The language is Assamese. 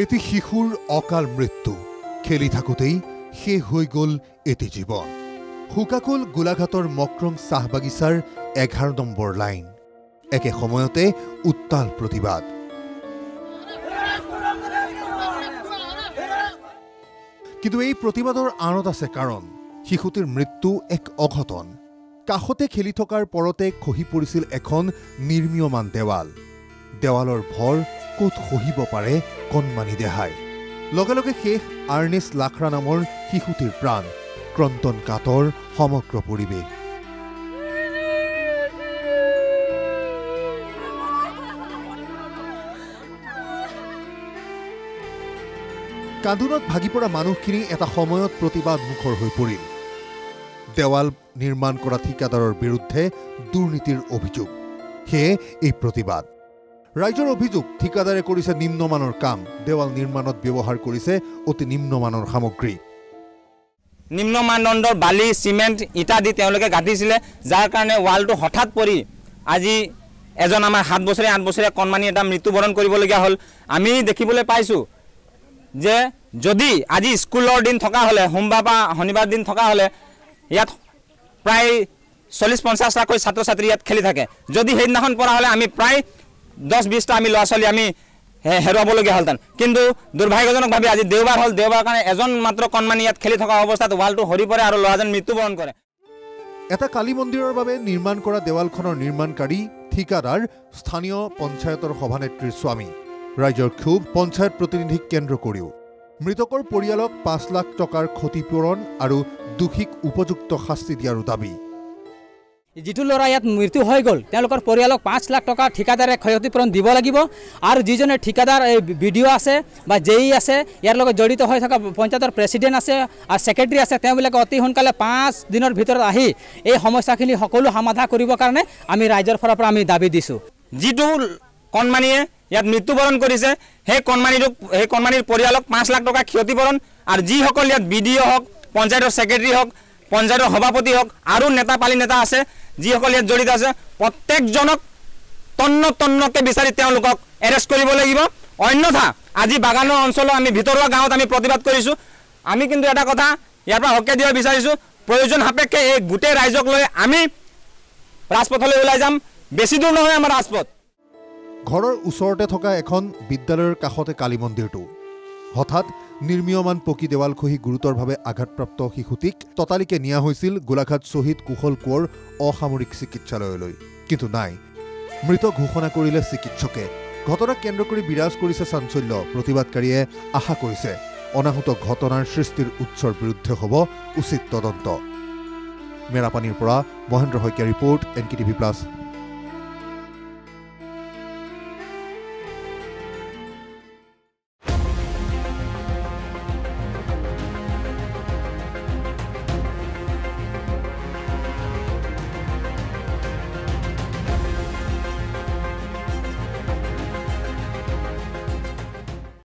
এটি শিশুৰ অকাল মৃত্যু খেলি থাকোঁতেই শেষ হৈ গ'ল এটি জীৱন। হুকাকুল গোলাঘাটৰ মক্ৰং চাহ বাগিচাৰ 11 নম্বৰ লাইন একে সময়তে উত্তাল প্ৰতিবাদ। কিন্তু এই প্ৰতিবাদৰ আঁৰত আছে কাৰণ শিশুটিৰ মৃত্যু এক অঘটন। কাষতে খেলি থকাৰ পৰতে খহি পৰিছিল এখন নিৰ্মীয়মান দেৱাল। দেৱালৰ ভৰ ক'ত খহিব পাৰে কণমানি দেহাই। লগে লগে শেষ আৰ্নেছ লাখৰা নামৰ শিশুটিৰ প্ৰাণ। ক্ৰন্তন কাতৰ সমগ্ৰ পৰিৱেশ। কান্দোনত ভাগি পৰা মানুহখিনি এটা সময়ত প্ৰতিবাদ মুখৰ হৈ পৰিল। দেৱাল নিৰ্মাণ কৰা ঠিকাদাৰৰ বিৰুদ্ধে দুৰ্নীতিৰ অভিযোগ। সেয়ে এই প্ৰতিবাদ। ৰাইজৰ অভিযোগ ঠিকাদাৰে কৰিছে নিম্নমানৰ কাম, দেৱাল নিৰ্মাণত ব্যৱহাৰ কৰিছে অতি নিম্নমানৰ সামগ্ৰী। নিম্ন মানদণ্ডৰ বালি সিমেণ্ট ইটা দি তেওঁলোকে গাঁঠিছিলে, যাৰ কাৰণে ৱালটো হঠাৎ পৰি আজি এজন আমাৰ 7 বছৰীয়া 8 বছৰীয়া কণমানি এটা মৃত্যুবৰণ কৰিবলগীয়া হ'ল। আমি দেখিবলৈ পাইছোঁ যে যদি আজি স্কুলৰ দিন থকা হ'লে, সোমবাৰ বা শনিবাৰ দিন থকা হ'লে ইয়াত প্ৰায় 40-50টাকৈ ছাত্ৰ ছাত্ৰী ইয়াত খেলি থাকে। যদি সেইদিনাখন পৰা হ'লে আমি প্ৰায় 10-20টা আমি ল'ৰা ছোৱালী আমি হেৰুৱাবলগীয়া হ'লহেঁতেন। কিন্তু দুৰ্ভাগ্যজনকভাৱে আজি দেওবাৰ হ'ল, দেওবাৰ কাৰণে এজন মাত্ৰ কণমানি ইয়াত খেলি থকা অৱস্থাত ৱালটো সৰি পৰে আৰু ল'ৰাজন মৃত্যুবৰণ কৰে। এটা কালী মন্দিৰৰ বাবে নিৰ্মাণ কৰা দেৱালখনৰ নিৰ্মাণকাৰী ঠিকাদাৰ স্থানীয় পঞ্চায়তৰ সভানেত্ৰীৰ স্বামী। ৰাইজৰ ক্ষোভ পঞ্চায়ত প্ৰতিনিধিক কেন্দ্ৰ কৰিও মৃতকৰ পৰিয়ালক 5 লাখ টকাৰ ক্ষতিপূৰণ আৰু দোষীক উপযুক্ত শাস্তি দিয়াৰো দাবী। যিটো ল'ৰা ইয়াত মৃত্যু হৈ গ'ল তেওঁলোকৰ পৰিয়ালক 5 লাখ টকা ঠিকাদাৰে ক্ষতিপূৰণ দিব লাগিব। আৰু যিজনে ঠিকাদাৰ বিডিঅ' আছে বা জেই আছে, ইয়াৰ লগত জড়িত হৈ থকা পঞ্চায়তৰ প্ৰেচিডেণ্ট আছে আৰু ছেক্ৰেটাৰী আছে, তেওঁবিলাকে অতি সোনকালে 5 দিনৰ ভিতৰত আহি এই সমস্যাখিনি সকলো সমাধান কৰিবৰ কাৰণে আমি ৰাইজৰ ফালৰ পৰা আমি দাবী দিছোঁ। যিটো কণমানিয়ে ইয়াত মৃত্যুবৰণ কৰিছে সেই কণমানিৰ পৰিয়ালক 5 লাখ টকা ক্ষতিপূৰণ আৰু যিসকল ইয়াত বিডিঅ' হওক, পঞ্চায়তৰ ছেক্ৰেটাৰী হওক, পঞ্চায়তৰ সভাপতি হওক আৰু নেতা পালি নেতা আছে যিসকল ইয়াত জড়িত আছে, প্ৰত্যেকজনক তন্নকে বিচাৰি তেওঁলোকক এৰেষ্ট কৰিব লাগিব। অন্যথা আজি বাগানৰ অঞ্চলৰ আমি ভিতৰুৱা গাঁৱত আমি প্ৰতিবাদ কৰিছোঁ। আমি কিন্তু এটা কথা ইয়াৰ পৰা হকে দিব বিচাৰিছোঁ, প্ৰয়োজন সাপেক্ষে এই গোটেই ৰাইজক লৈ আমি ৰাজপথলৈ ওলাই যাম। বেছি দূৰ নহয় আমাৰ ৰাজপথ। ঘৰৰ ওচৰতে থকা এখন বিদ্যালয়ৰ কাষতে কালী মন্দিৰটো। হঠাৎ নিৰ্মীয়মান পকী দেৱাল খহি গুৰুতৰভাৱে আঘাতপ্ৰাপ্ত শিশুটিক ততালিকে নিয়া হৈছিল গোলাঘাট শ্বহীদ কুশল কোঁৱৰ অসামৰিক চিকিৎসালয়লৈ। কিন্তু নাই, মৃত ঘোষণা কৰিলে চিকিৎসকে। ঘটনাক কেন্দ্ৰ কৰি বিৰাজ কৰিছে চাঞ্চল্য। প্ৰতিবাদকাৰীয়ে আশা কৰিছে অনাহুত ঘটনাৰ সৃষ্টিৰ উৎসৰ বিৰুদ্ধে হ'ব উচিত তদন্ত। মেৰাপানীৰ পৰা মহেন্দ্ৰ শইকীয়া ৰিপৰ্ট, NKTV+।